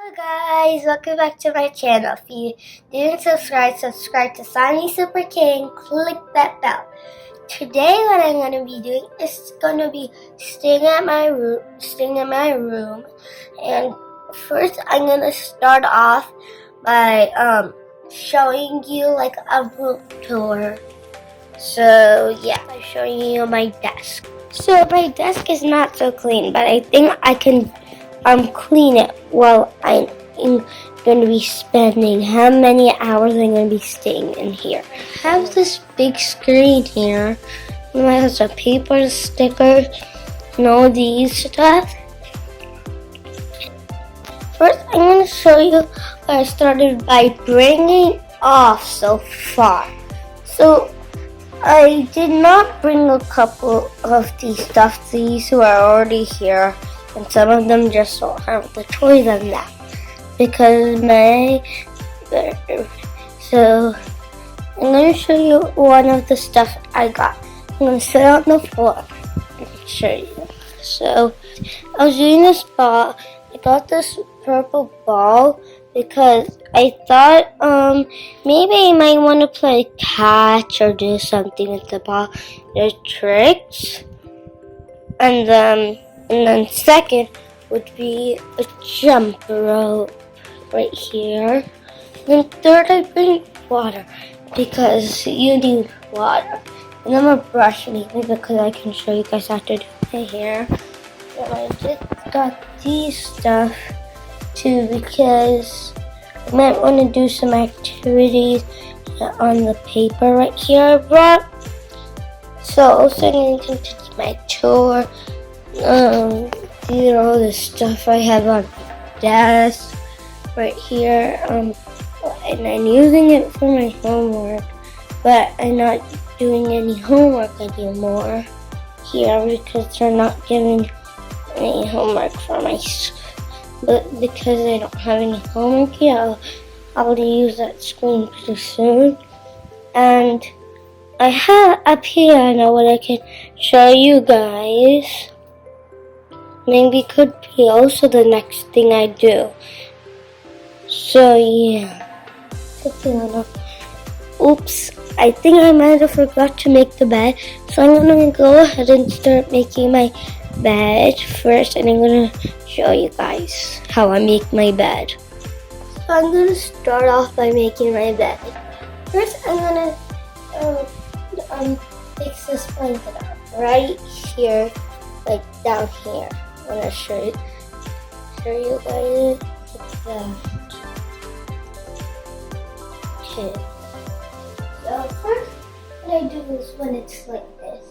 Hello guys, welcome back to my channel. If you didn't subscribe to Sunny Super King, click that bell. Today what I'm going to be doing is going to be staying at my room, and first I'm going to start off by showing you like a room tour. So yeah, I'm showing you my desk. So my desk is not so clean, but I think I can clean it while I'm going to be spending how many hours I'm going to be staying in here. I have this big screen here. It has a paper, stickers, and all these stuff. First, I'm going to show you what I started by bringing off so far. So I did not bring a couple of these stuff. These who are already here. And some of them just don't have the toys on that because so I'm going to show you one of the stuff I got. I'm going to sit on the floor and show you. So I was doing this ball. I got this purple ball because I thought maybe I might want to play catch or do something with the ball. There's tricks, and then second would be a jump rope right here. And third, I bring water because you need water. And I'm a brush maybe because I can show you guys how to do my hair. And I just got these stuff too because I might want to do some activities on the paper right here I brought. So also I'm going to do my tour. These are all the stuff I have on my desk right here, and I'm using it for my homework, but I'm not doing any homework anymore here because they're not giving any homework for my but because I don't have any homework yet, I'll use that screen pretty soon. And I have a piano what I can show you guys. Maybe could be also the next thing I do. So yeah. Oops, I think I might have forgot to make the bed. So I'm gonna go ahead and start making my bed first, and I'm gonna show you guys how I make my bed. So I'm gonna start off by making my bed. First I'm gonna fix this blanket up right here, like down here. I'm gonna show you guys like that. Okay. So first, what I do is when it's like this,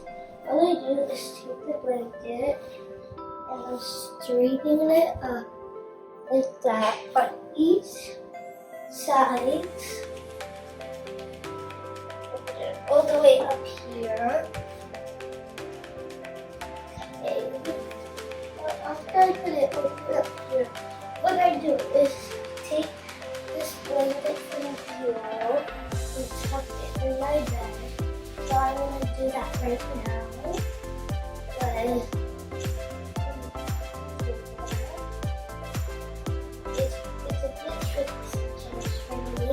all I do is take the blanket and I'm straightening it up like that on each side, all the way up here. Okay. After I put it up here, what I do is take this blanket from the bureau and tuck it in my bed. So I'm going to do that right now. It's a bit tricky sometimes for me.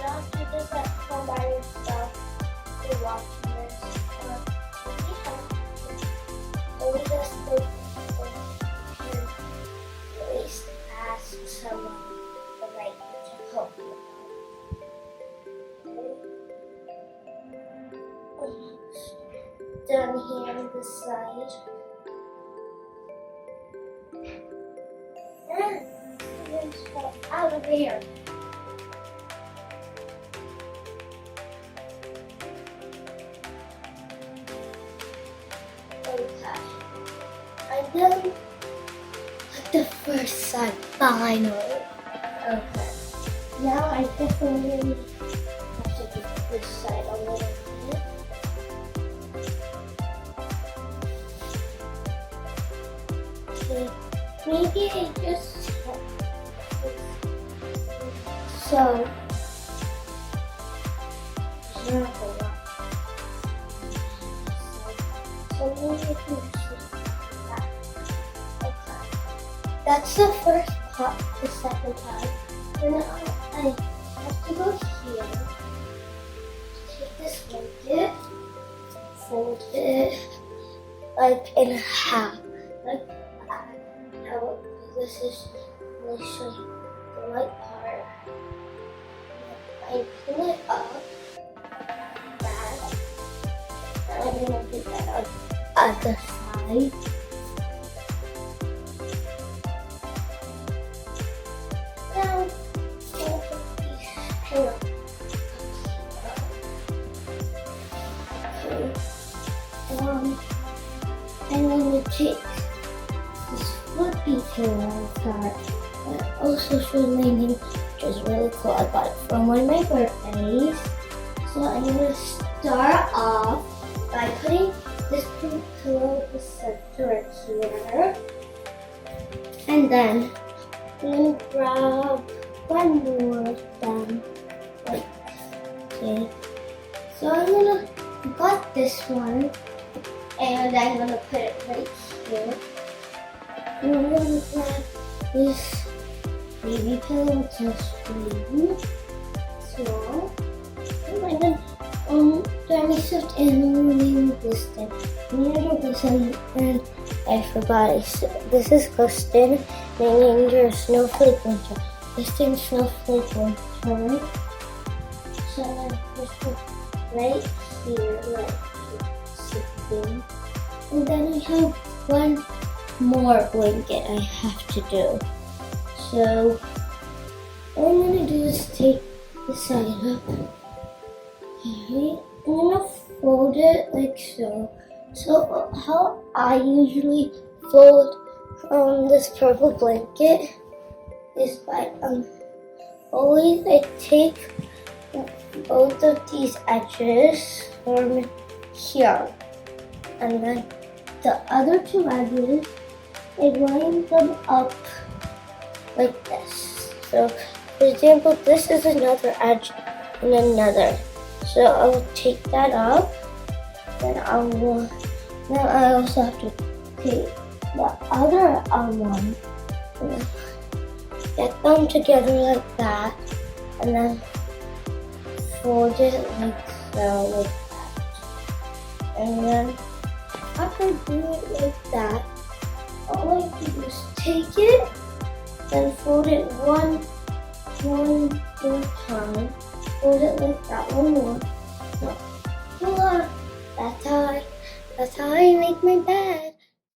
After this, at home by yourself, you're watching this. So we just look and at least ask someone the right to help you. Down here on this side. And let's go out of here. Okay. I'm done with the first side finally. Okay. Now I definitely have to do this side a little bit. Okay. Maybe I just so there's not a lot. I'm gonna make this like that. Okay. That's the first part, the second part. Then I have to go here, take this blanket, fold it like in half, like that. Now this is, let me show you the right part. I pull it up, that, and I'm gonna put that on the other side. Now, I'm gonna put these here. Okay. I'm gonna take this foot detail I've got. That also shows my name, which is really cool. I got it from one of my birthdays. So I'm gonna start off by putting this pink pillow at the center here. And then I'm gonna grab one more of them. Like, okay. So I got this one. And I'm gonna put it right here. And I'm gonna grab this baby pillow, which is really small. And I'm gonna Granny Swift and Lily Gliston. And I forgot. This is Gliston, meaning your snowflake winter. Gliston snowflake winter. So I'm gonna put it right here, like sitting. And then I have one more blanket I have to do. So what I'm gonna do is take the side up. Okay, I'm gonna fold it like so. So how I usually fold this purple blanket is by always I take both of these edges from here, and then the other two edges I line them up like this. So for example, this is another edge and another. So I'll take that up, then now I also have to take the other one and get them together like that, and then fold it like so, like that. And then after doing it like that, all I have to do is take it and fold it one more time. Fold it like that, one more. No. Voila! That's how I make my bed.